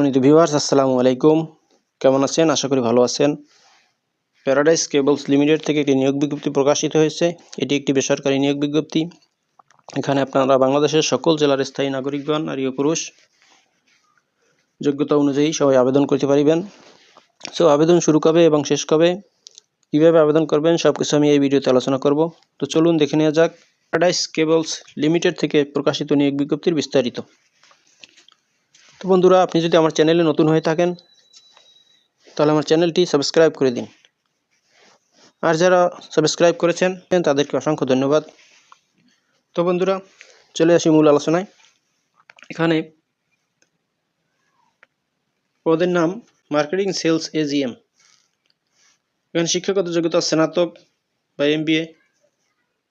সম্মানিত ভিউয়ার্স, আসসালামু আলাইকুম। কেমন আছেন? আশা করি ভালো আছেন। প্যারাডাইস কেবলস লিমিটেড থেকে একটি নিয়োগ বিজ্ঞপ্তি প্রকাশিত হয়েছে। এটি একটি বেসরকারি নিয়োগ বিজ্ঞপ্তি। এখানে আপনারা বাংলাদেশের সকল জেলার স্থায়ী নাগরিকগণ, নারী ও পুরুষ, যোগ্যতা অনুযায়ী সবাই আবেদন করতে পারিবেন। আবেদন শুরু কবে এবং শেষ কবে, কীভাবে আবেদন করবেন, সব কিছু আমি এই ভিডিওতে আলোচনা করব। তো চলুন দেখে নেওয়া যাক প্যারাডাইস কেবলস লিমিটেড থেকে প্রকাশিত নিয়োগ বিজ্ঞপ্তির বিস্তারিত। তো বন্ধুরা, আপনি যদি আমার চ্যানেলে নতুন হয়ে থাকেন তাহলে আমার চ্যানেলটি সাবস্ক্রাইব করে দিন, আর যারা সাবস্ক্রাইব করেছেন তাদেরকে অসংখ্য ধন্যবাদ। তো বন্ধুরা, চলে আসি মূল আলোচনায়। এখানে পদের নাম মার্কেটিং সেলস এজিএম। এখানে শিক্ষাগত যোগ্যতা স্নাতক বা MBA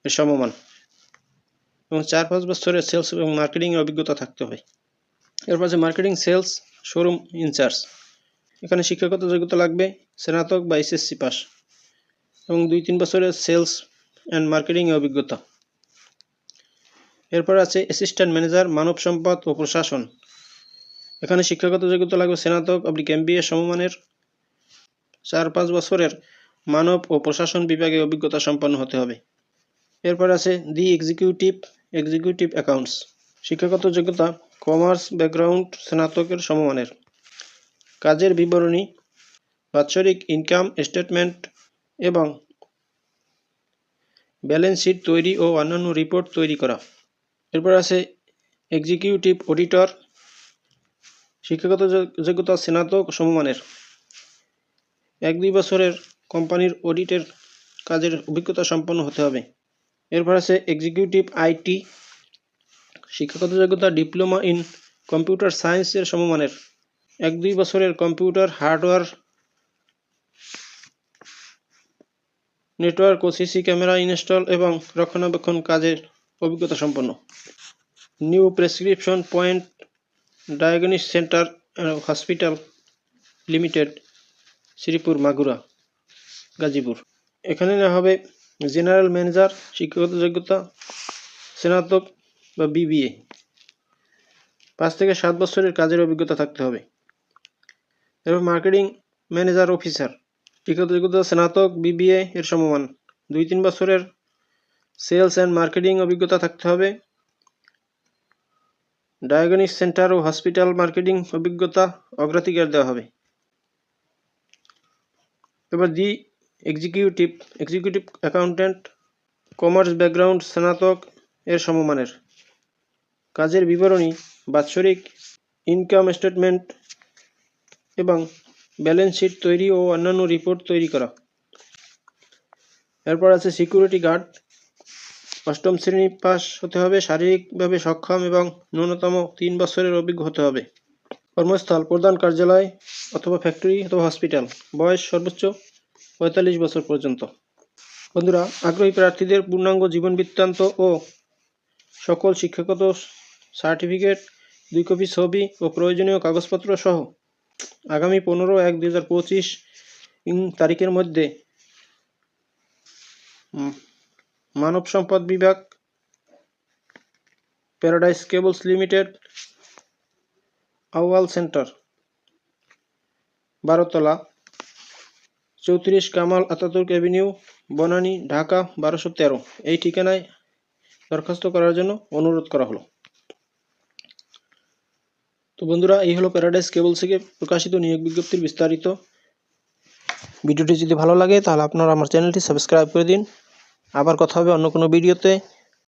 এর সমমান এবং 4-5 বছরের সেলস এবং মার্কেটিং অভিজ্ঞতা থাকতে হবে। এরপর আছে মার্কেটিং সেলস শোরুম ইনচার্জ। এখানে শিক্ষাগত যোগ্যতা লাগবে স্নাতক বা SSC পাস এবং 2-3 বছরের সেলস অ্যান্ড মার্কেটিং অভিজ্ঞতা। এরপর আছে অ্যাসিস্ট্যান্ট ম্যানেজার মানব সম্পদ ও প্রশাসন। এখানে শিক্ষাগত যোগ্যতা লাগবে স্নাতক MBA সমমানের 4-5 বছরের মানব ও প্রশাসন বিভাগে অভিজ্ঞতা সম্পন্ন হতে হবে। এরপর আছে দি এক্সিকিউটিভ অ্যাকাউন্টস। শিক্ষাগত যোগ্যতা কমার্স ব্যাকগ্রাউন্ড স্নাতকের সমমানের। কাজের বিবরণী, বাৎসরিক ইনকাম স্টেটমেন্ট এবং ব্যালেন্স শিট তৈরি ও অন্যান্য রিপোর্ট তৈরি করা। এরপর আছে এক্সিকিউটিভ অডিটর। শিক্ষাগত যোগ্যতা স্নাতক সমমানের 1-2 বছরের কোম্পানির অডিটের কাজের অভিজ্ঞতা সম্পন্ন হতে হবে। এরপর আছে এক্সিকিউটিভ IT। শিক্ষাগত যোগ্যতা ডিপ্লোমা ইন কম্পিউটার সায়েন্সের সমমানের 1-2 বছরের কম্পিউটার হার্ডওয়্যার, নেটওয়ার্ক ও CC ক্যামেরা ইনস্টল এবং রক্ষণাবেক্ষণ কাজের অভিজ্ঞতা সম্পন্ন। New prescription point diagnostic centre hospital limited, Sreepur, Magura, Gazipur. এখানে নেওয়া হবে জেনারেল ম্যানেজার। শিক্ষাগত যোগ্যতা স্নাতক বা BBA, 5 থেকে 7 বছরের কাজের অভিজ্ঞতা থাকতে হবে। এরপর মার্কেটিং ম্যানেজার অফিসার। শিক্ষাগত যোগ্যতা স্নাতক BBA এর সমমান, 2-3 বছরের সেলস অ্যান্ড মার্কেটিং অভিজ্ঞতা থাকতে হবে। ডায়াগনস্টিক সেন্টার ও হসপিটাল মার্কেটিং অভিজ্ঞতা অগ্রাধিকার দেওয়া হবে। এবার the executive accountant, commerce background স্নাতক এর সমমানের। কাজের বিবরণী, বাৎসরিক ইনকাম স্টেটমেন্ট এবং ব্যালেন্স শিট তৈরি ও অন্যান্য রিপোর্ট তৈরি করা। এরপর আছে সিকিউরিটি গার্ড। 8ম শ্রেণী পাস হতে হবে, শারীরিকভাবে সক্ষম এবং ন্যূনতম 3 বছরের অভিজ্ঞ হতে হবে। কর্মস্থল প্রধান কার্যালয় অথবা ফ্যাক্টরি অথবা হসপিটাল। বয়স সর্বোচ্চ 45 বছর পর্যন্ত। বন্ধুরা, আগ্রহী প্রার্থীদের পূর্ণাঙ্গ জীবন বৃত্তান্ত ও সকল শিক্ষাগত সার্টিফিকেট, 2 কপি ছবি ও প্রয়োজনীয় কাগজপত্র সহ আগামী 15/1/2025 তারিখের মধ্যে মানব সম্পদ বিভাগ, প্যারাডাইস কেবলস লিমিটেড, আউয়াল সেন্টার, 12 তলা, 34 কামাল আতাতুর্ক এভিনিউ, বনানী, ঢাকা 1213 এই ঠিকানায় দরখাস্ত করার জন্য অনুরোধ করা হলো। তো বন্ধুরা, এই হলো প্যারাডাইস কেবলস থেকে প্রকাশিত নিয়োগ বিজ্ঞপ্তির বিস্তারিত। ভিডিওটি যদি ভালো লাগে তাহলে আপনারা আমার চ্যানেলটি সাবস্ক্রাইব করে দিন। আবার কথা হবে অন্য কোনো ভিডিওতে।